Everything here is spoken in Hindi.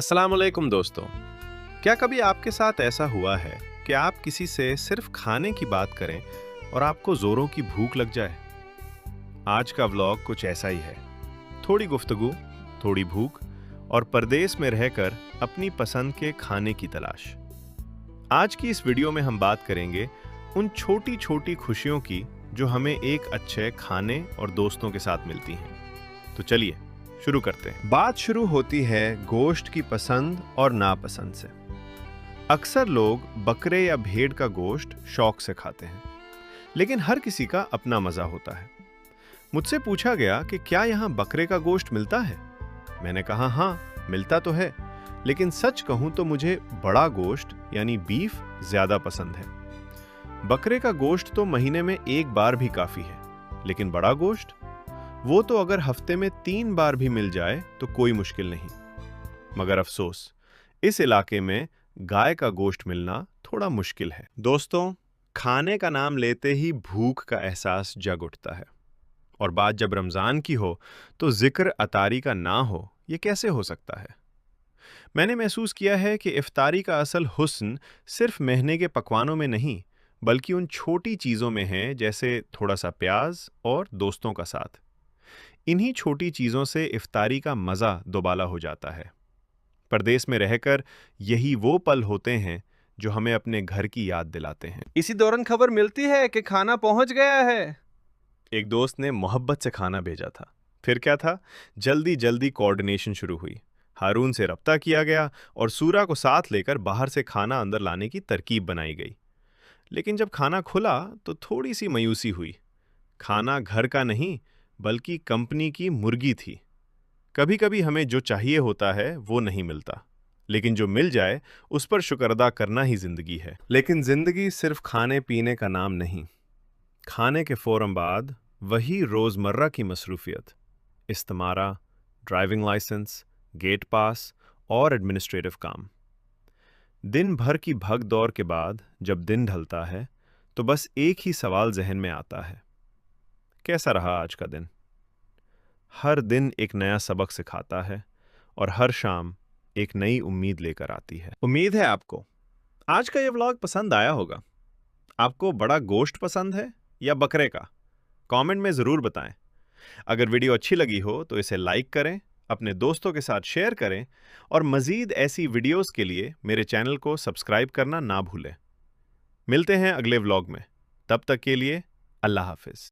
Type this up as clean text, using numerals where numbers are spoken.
अस्सलाम वालेकुम दोस्तों। क्या कभी आपके साथ ऐसा हुआ है कि आप किसी से सिर्फ खाने की बात करें और आपको जोरों की भूख लग जाए? आज का व्लॉग कुछ ऐसा ही है। थोड़ी गुफ्तगू, थोड़ी भूख और परदेश में रहकर अपनी पसंद के खाने की तलाश। आज की इस वीडियो में हम बात करेंगे उन छोटी छोटी खुशियों की जो हमें एक अच्छे खाने और दोस्तों के साथ मिलती हैं। तो चलिए शुरू करते हैं। बात शुरू होती है गोश्त की पसंद और नापसंद से। अक्सर लोग बकरे या भेड़ का गोश्त शौक से खाते हैं, लेकिन हर किसी का अपना मजा होता है। मुझसे पूछा गया कि क्या यहाँ बकरे का गोश्त मिलता है? मैंने कहा हाँ, मिलता तो है, लेकिन सच कहूं तो मुझे बड़ा गोश्त यानी बीफ ज्यादा पसंद है। बकरे का गोश्त तो महीने में एक बार भी काफी है, लेकिन बड़ा गोश्त, वो तो अगर हफ्ते में 3 बार भी मिल जाए तो कोई मुश्किल नहीं। मगर अफसोस, इस इलाके में गाय का गोश्त मिलना थोड़ा मुश्किल है। दोस्तों, खाने का नाम लेते ही भूख का एहसास जग उठता है, और बात जब रमजान की हो तो जिक्र अतारी का ना हो, ये कैसे हो सकता है? मैंने महसूस किया है कि इफ्तारी का असल हुस्न सिर्फ महीने के पकवानों में नहीं, बल्कि उन छोटी चीजों में है, जैसे थोड़ा सा प्याज और दोस्तों का साथ। इन्हीं छोटी चीजों से इफ्तारी का मजा दोबाला हो जाता है। परदेश में रहकर यही वो पल होते हैं जो हमें अपने घर की याद दिलाते हैं। इसी दौरान खबर मिलती है कि खाना पहुंच गया है। एक दोस्त ने मोहब्बत से खाना भेजा था। फिर क्या था, जल्दी जल्दी कोऑर्डिनेशन शुरू हुई। हारून से रब्ता किया गया और सूरा को साथ लेकर बाहर से खाना अंदर लाने की तरकीब बनाई गई। लेकिन जब खाना खुला तो थोड़ी सी मायूसी हुई। खाना घर का नहीं, बल्कि कंपनी की मुर्गी थी। कभी कभी हमें जो चाहिए होता है वो नहीं मिलता, लेकिन जो मिल जाए उस पर शुक्र अदा करना ही जिंदगी है। लेकिन जिंदगी सिर्फ खाने पीने का नाम नहीं। खाने के फौरन बाद वही रोजमर्रा की मसरूफियत, इस्तिमारा, ड्राइविंग लाइसेंस, गेट पास और एडमिनिस्ट्रेटिव काम। दिन भर की भग दौड़ के बाद जब दिन ढलता है तो बस एक ही सवाल जहन में आता है, कैसा रहा आज का दिन? हर दिन एक नया सबक सिखाता है और हर शाम एक नई उम्मीद लेकर आती है। उम्मीद है आपको आज का ये व्लॉग पसंद आया होगा। आपको बड़ा गोश्त पसंद है या बकरे का? कमेंट में ज़रूर बताएं। अगर वीडियो अच्छी लगी हो तो इसे लाइक करें, अपने दोस्तों के साथ शेयर करें और मज़ीद ऐसी वीडियोस के लिए मेरे चैनल को सब्सक्राइब करना ना भूलें। मिलते हैं अगले व्लॉग में। तब तक के लिए अल्लाह हाफिज़।